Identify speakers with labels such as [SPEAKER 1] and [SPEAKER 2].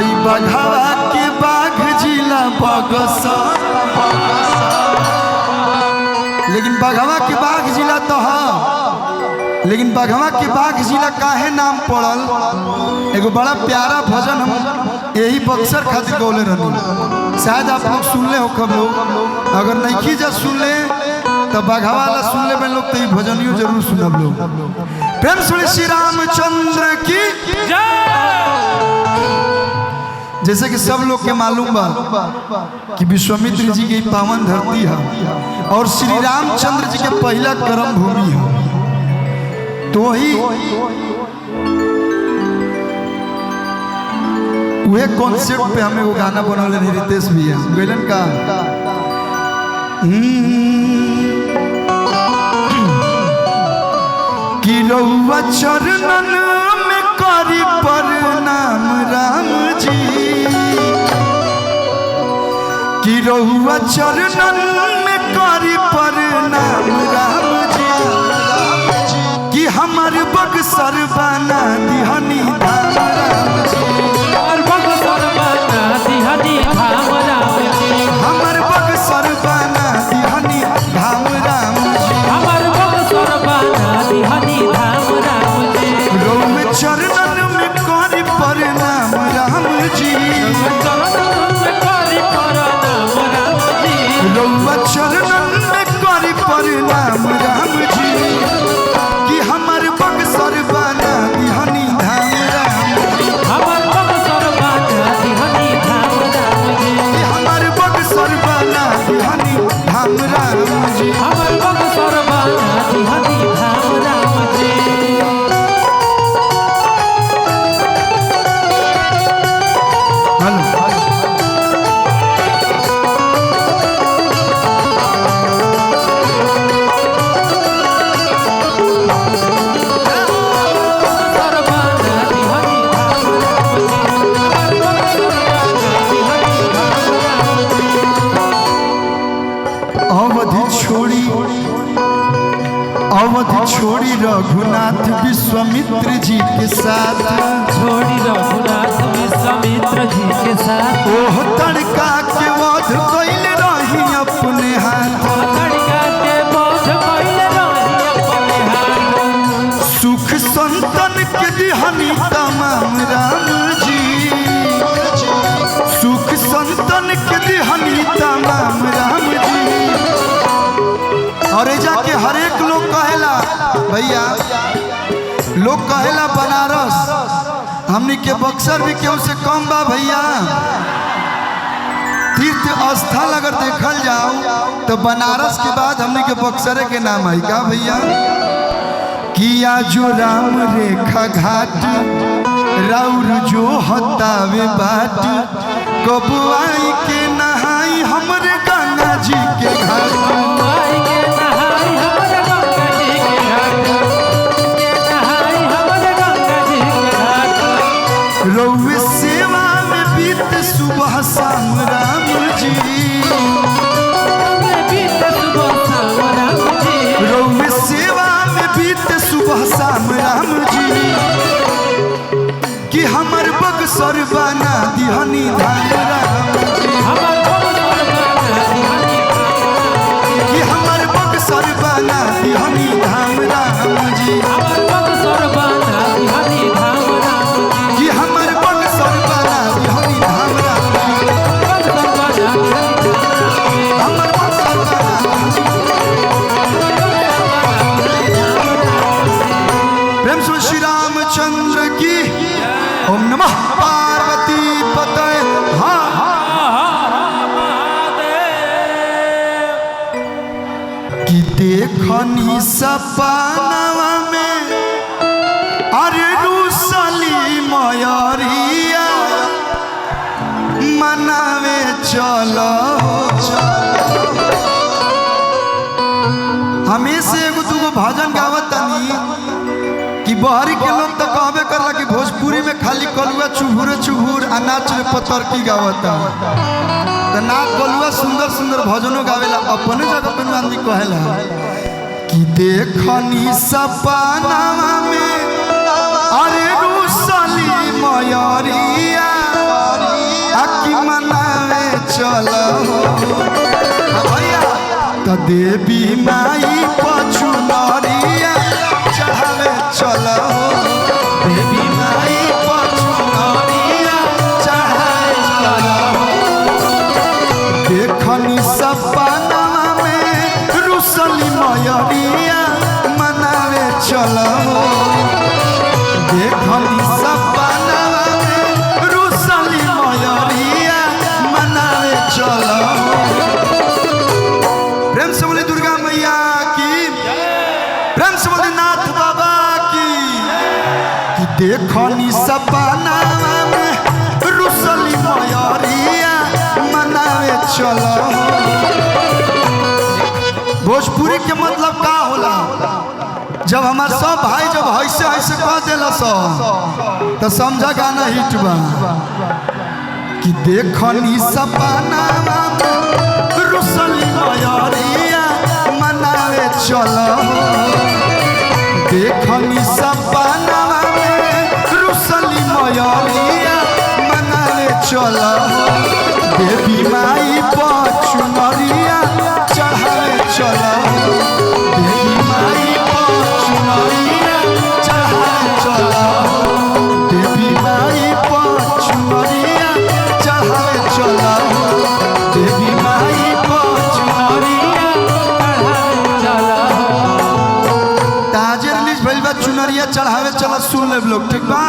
[SPEAKER 1] हई बघवा के बाघ जिला बक्सर, लेकिन बघवा के बाघ जिला तो है, लेकिन बघवा के बाघ जिला काहे नाम पड़ल? एगो बड़ा प्यारा भजन हम यही बक्सर खातिर गौले रहनी, शायद आप लोग सुन ले हो कब लोग, अगर नहीं जा सुन ले तो बघवा वाला सुन ले में लोग तो ये भजनियों जरूर सुनब लोग। प्रेम सुन श्री रामचंद्र की जैसे कि सब लोग के मालूम बा कि विश्वामित्र जी की पावन धरती है और श्री रामचंद्र जी के पहला कर्म भूमि है, तो ही वह कॉन्सेप्ट पे हमें वो गाना बनौले नहीं रितेश भैया गैलन का कि रउआ चरणन में करी प्रणाम राम जी, कि रउआ चरणन में करी प्रणाम राम जी, कि हमार बक्सर बना दिहनी धाम राम जी,
[SPEAKER 2] हमार बक्सर बना दिहनी धाम राम जी,
[SPEAKER 1] हमार बक्सर बना दिहनी धाम राम जी,
[SPEAKER 2] हमार बक्सर बना दिहनी धाम राम जी,
[SPEAKER 1] रउआ चरणन में करी प्रणाम राम जी, रउआ चरणन में करी प्रणाम राम जी, कि हमार बक्सर बना दिहनी धाम राम जी,
[SPEAKER 2] हमार बक्सर बना दिहनी धाम राम जी,
[SPEAKER 1] कि हमार बक्सर बना दिहनी धाम राम जी,
[SPEAKER 2] हमार बक्सर बना दिहनी धाम राम जी।
[SPEAKER 1] हेलो अवधि छोड़ी रघुनाथ विश्वामित्र जी के साथ,
[SPEAKER 2] छोड़ी रघुनाथ विश्वामित्र जी के साथ,
[SPEAKER 1] ओह तड़का के वध कैल रही अपने हाथ,
[SPEAKER 2] तड़का के बोझ कैल रही अपने हाथ,
[SPEAKER 1] सुख संतन के दिहनी तमाम राम जी, सुख संतन के दिहनी तमाम राम जी, और जाके हर एक लोग कहेला भैया, लोग कहेला बनारस हमनी के बक्सर भी क्यों से कम बा भैया। तीर्थ स्थल अगर देखल जाओ तो बनारस के बाद हमनी के बक्सर के नाम है का भैया। किया जो राम रेखा घाट राउर जो हतावे बाट, कब आई के नहाई हमरे गंगा जी के घाट, रउए सेवा में बीत सुबह शाम राम जी, रउए सेवा में बीत सुबह शाम राम जी, कि हमर बक्सर बना दिहनी धाम राम जी, कि हमर बक्सर बना दिहनी धाम राम जी, कि हमर बक्सर बना दिहनी धाम राम जी, हमर बक्सर बना। प्रेम से श्री रामचंद्र की ओम नमः पार्वती पतये। कि देखनी सपनवा में अरे रूसली मयरिया मनावे चलो हमेशा एगो दूगो भजन गावत तनी कि बहरी के लोग तो कहबे करला कि भोजपुरी में खाली कलुआ चुभुरे चुभुर आ नाच रे पतर की गावता, तो ना कलुआ सुंदर सुंदर भजनों गावेला, अपने जगह पे आदमी कहेला कि देखनी सपनवा में अरे रूसली मयरिया चलो भैया तो देवी माई पचुनरिया चढ़ावे चलो देवी माई पचुनरिया चढ़ावे चलो देखनी सपना में रुसली मयरिया मनावे चलो देखनी सपना में रुसली मयरिया मनावे चलो प्रेम से बोले दुर्गा मैया की प्रेम से बोले नाथ बाबा की कि देखनी सपना में रुसली मयरिया मनावे चलो भोजपुरी के मतलब का होला जब हमार सब भाई जब ऐसे ऐसे कह दिल तो समझा गाना हिट बा कि देखनी सपना रुसली मयरिया मनावे चलो देखनी सपना रुसली मयरिया मनावे चलो देवी माई पचुनरिया चढ़ावे चलो देवी माई पचुनरिया चढ़ावे चलो देवी माई पचुनरिया चढ़ावे चलो देवी माई पचुनरिया
[SPEAKER 2] चढ़ावे चलो
[SPEAKER 1] ताजे रिलीज भइल बा चुनरिया चढ़ावे चलो सुन ले लोग ठीक बा।